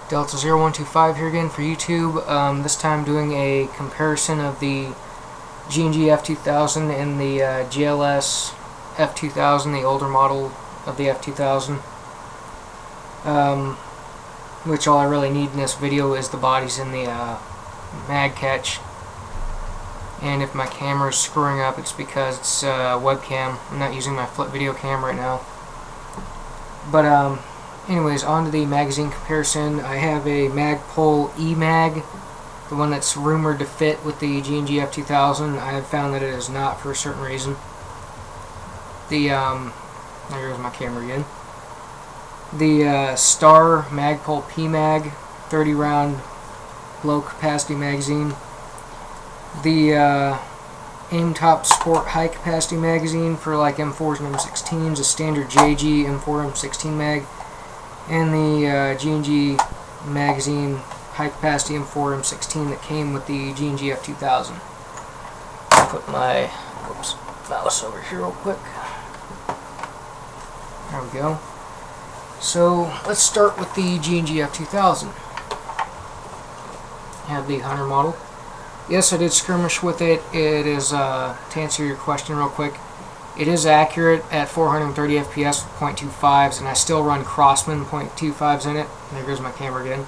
Delta0125 here again for YouTube. This time doing a comparison of the G&G F2000 and the GLS F2000, the older model of the F2000. Which all I really need in this video is the bodies in the mag catch. And if my camera is screwing up, it's because it's webcam. I'm not using my flip video cam right now. But anyways, on to the magazine comparison. I have a Magpul E-Mag, the one that's rumored to fit with the G&G F2000. I have found that it is not for a certain reason. The there goes my camera again. The Star Magpul P-Mag 30 round low capacity magazine. The Aim Top Sport high capacity magazine for like M4s and M16s, a standard G&G M4 M16 mag, and the G&G magazine high capacity M4 M16 that came with the G&G F2000. I'll put my mouse over here real quick. There we go. So let's start with the G&G F2000. I have the Hunter model. Yes, I did skirmish with it. It is, to answer your question real quick, it is accurate at 430 FPS with .25s, and I still run Crossman .25s in it. There goes my camera again.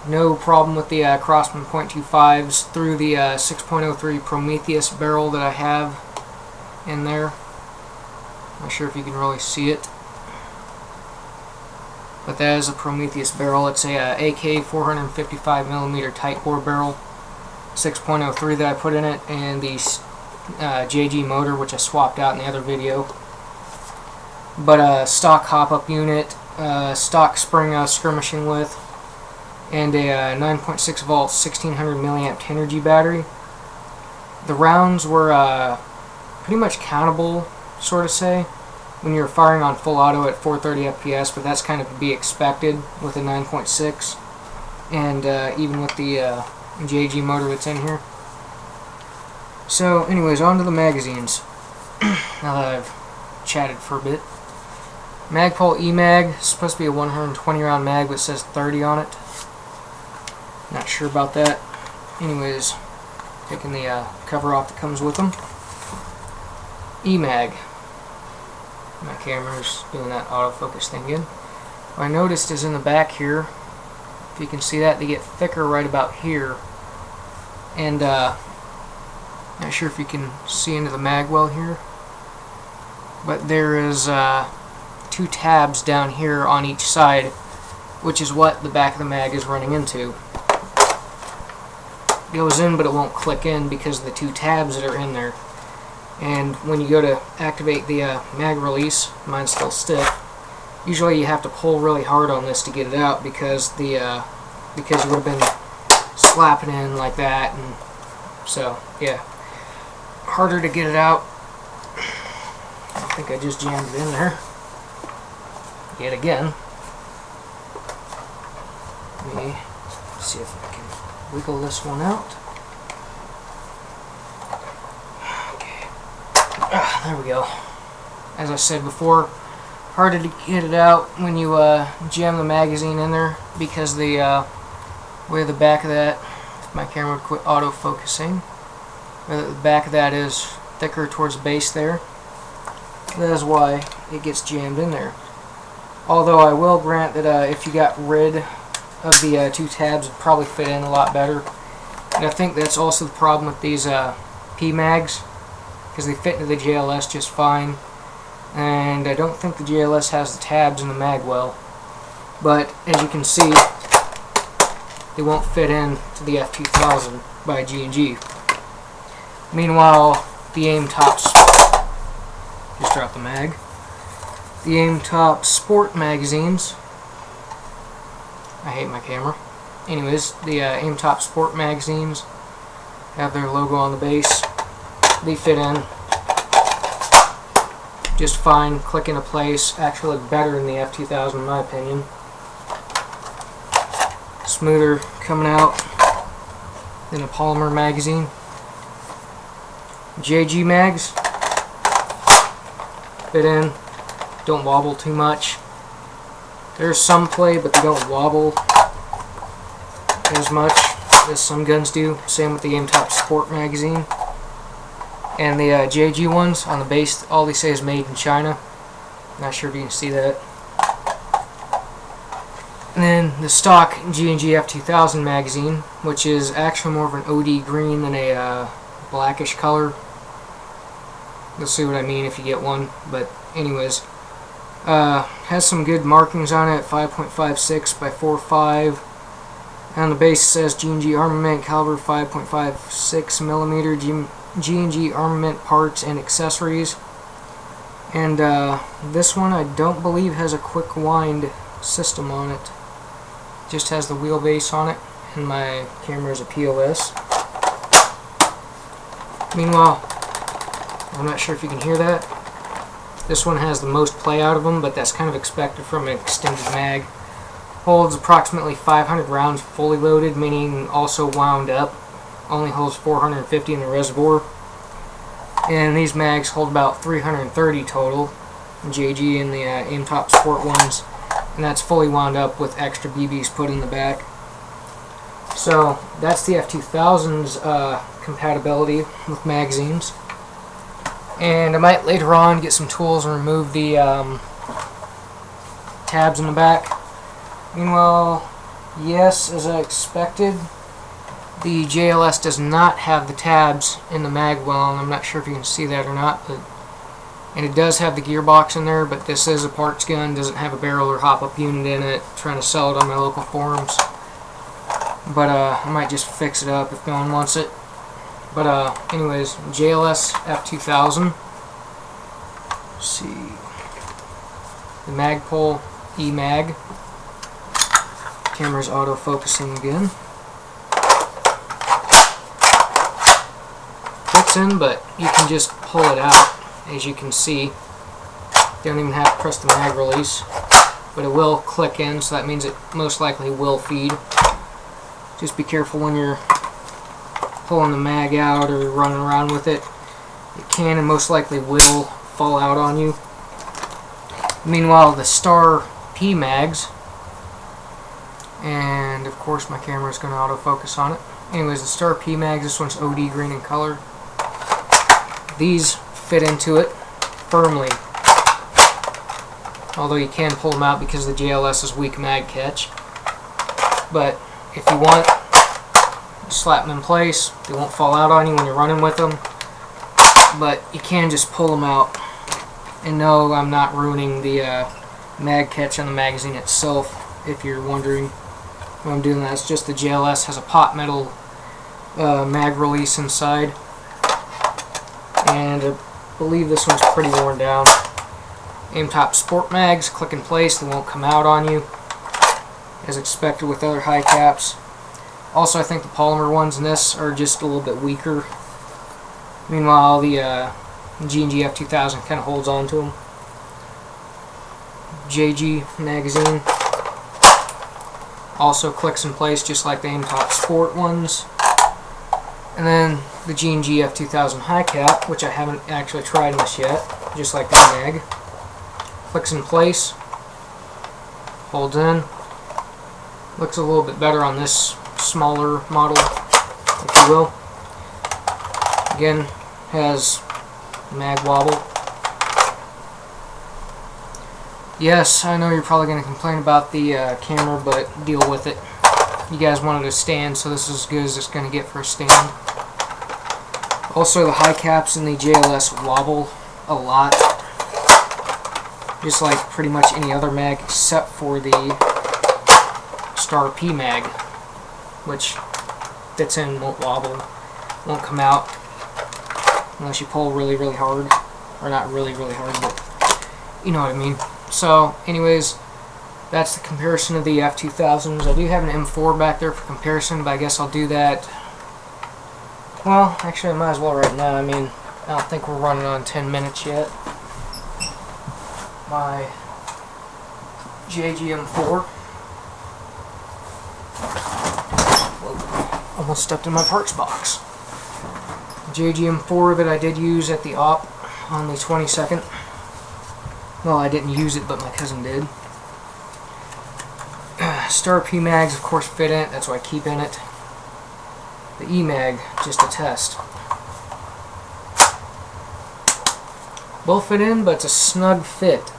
No problem with the Crossman .25s through the 6.03 Prometheus barrel that I have in there. Not sure if you can really see it, but that is a Prometheus barrel. It's a AK 455mm tight bore barrel. 6.03 that I put in it, and the JG motor, which I swapped out in the other video. But stock hop-up unit, stock spring I was skirmishing with, and a 9.6 volt 1600 milliamp energy battery. The rounds were pretty much countable, sort of say, when you're firing on full auto at 430 FPS, but that's kind of to be expected with a 9.6, and even with the JG motor that's in here. So anyways, on to the magazines. Now that I've chatted for a bit. Magpul E-Mag is supposed to be a 120 round mag, but it says 30 on it. Not sure about that. Anyways, taking the cover off that comes with them. E-Mag. My camera's doing that autofocus thing again. What I noticed is in the back here, if you can see that, they get thicker right about here. And not sure if you can see into the mag well here, but there is 2 tabs down here on each side, which is what the back of the mag is running into. It goes in, but it won't click in because of the 2 tabs that are in there. And when you go to activate the mag release, mine's still stiff. Usually you have to pull really hard on this to get it out because the because you would have been slapping in like that, and so yeah, harder to get it out. I think I just jammed it in there yet again. Let me see if I can wiggle this one out. Okay, there we go. As I said before, harder to get it out when you jam the magazine in there because the way the back of that, if my camera would quit auto-focusing, the back of that is thicker towards the base there. That is why it gets jammed in there. Although I will grant that if you got rid of the 2 tabs, it'd probably fit in a lot better. And I think that's also the problem with these P-Mags, because they fit into the JLS just fine. And I don't think the JLS has the tabs in the mag well. But as you can see, they won't fit in to the F2000 by G&G. Meanwhile, the Aim Top, just dropped the mag. The Aim Top Sport magazines, I hate my camera. Anyways, the Aim Top Sport magazines have their logo on the base. They fit in just fine, click into place, actually look better than the F2000 in my opinion. Smoother coming out than a polymer magazine. JG mags fit in, don't wobble too much. There's some play, but they don't wobble as much as some guns do. Same with the Aim Top Sport magazine. And the G&G ones on the base, all they say is made in China. Not sure if you can see that. And then the stock G&G F2000 magazine, which is actually more of an OD green than a blackish color. You'll see what I mean if you get one. But anyways, has some good markings on it, 5.56 by 4.5. On the base it says G&G Armament, caliber 5.56 millimeter, G&G Armament parts and accessories. And this one I don't believe has a quick wind system on it. Just has the wheelbase on it, and my camera is a POS. Meanwhile, I'm not sure if you can hear that. This one has the most play out of them, but that's kind of expected from an extended mag. Holds approximately 500 rounds fully loaded, meaning also wound up. Only holds 450 in the reservoir. And these mags hold about 330 total. G&G and the Aim Top Sport ones. And that's fully wound up with extra BBs put in the back. So that's the F2000's compatibility with magazines. And I might later on get some tools and remove the tabs in the back. Meanwhile, yes, as I expected, the JLS does not have the tabs in the mag well, and I'm not sure if you can see that or not, and it does have the gearbox in there, but this is a parts gun, doesn't have a barrel or hop-up unit in it. I'm trying to sell it on my local forums, but I might just fix it up if no one wants it. But anyways, JLS F2000. Let's see, the Magpul E-Mag. Camera's auto-focusing again. Fits in, but you can just pull it out, as you can see. You don't even have to press the mag release, but it will click in, so that means it most likely will feed. Just be careful when you're pulling the mag out or running around with it. It can and most likely will fall out on you. Meanwhile, the Star P mags, and of course my camera is going to autofocus on it. Anyways, the Star P mags, this one's OD green in color. These fit into it firmly, although you can pull them out because the JLS is weak mag catch. But if you want, slap them in place. They won't fall out on you when you're running with them, but you can just pull them out. And no, I'm not ruining the mag catch on the magazine itself, if you're wondering why I'm doing that. It's just the JLS has a pot metal mag release inside, and I believe this one's pretty worn down. Aim Top Sport mags click in place, they won't come out on you as expected with other high caps. Also, I think the polymer ones in this are just a little bit weaker. Meanwhile, the G&G F2000 kind of holds on to them. G&G magazine also clicks in place just like the Aim Top Sport ones. And then the G&G F2000 high cap, which I haven't actually tried in this yet, just like the mag. Clicks in place, holds in. Looks a little bit better on this smaller model, if you will. Again, has mag wobble. Yes, I know you're probably going to complain about the camera, but deal with it. You guys wanted a stand, so this is as good as it's going to get for a stand. Also, the high caps in the JLS wobble a lot, just like pretty much any other mag except for the Star P mag, which fits in, won't wobble, won't come out unless you pull really, really hard. Or not really, really hard, but you know what I mean. So, anyways, that's the comparison of the F2000s. I do have an M4 back there for comparison, but I guess I'll do that. Well, actually, I might as well right now. I mean, I don't think we're running on 10 minutes yet. My G&G M4. Whoa, almost stepped in my parts box. G&G M4 that I did use at the op on the 22nd. Well, I didn't use it, but my cousin did. star P-mags, of course, fit in it. That's why I keep in it. The E-mag, just a test. Both fit in, but it's a snug fit.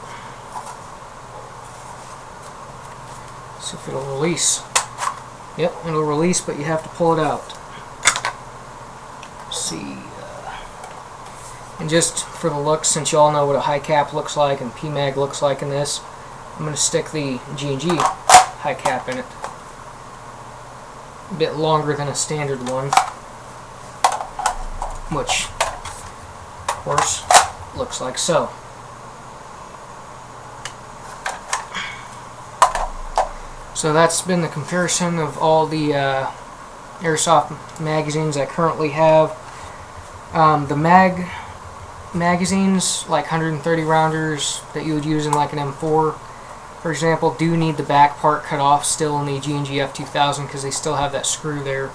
See if it'll release. Yep, it'll release, but you have to pull it out. Let's see. And just for the look, since you all know what a high cap looks like and P-mag looks like in this, I'm going to stick the G&G high cap in it. A bit longer than a standard one, which, of course, looks like so. So that's been the comparison of all the airsoft magazines I currently have. The magazines, like 130 rounders that you would use in like an M4, for example, do need the back part cut off still in the G&G F2000 because they still have that screw there.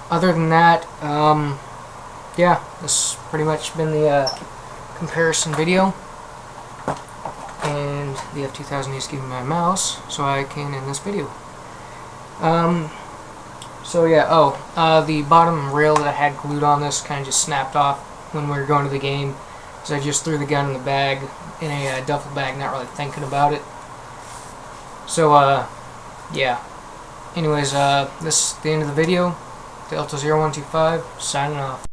Other than that, yeah, this has pretty much been the comparison video. And the F2000 needs to give me my mouse so I can end this video. So yeah, the bottom rail that I had glued on this kind of just snapped off when we were going to the game, so I just threw the gun in the bag, in a duffel bag, not really thinking about it. So yeah. Anyways, this is the end of the video. Delta 0125 signing off.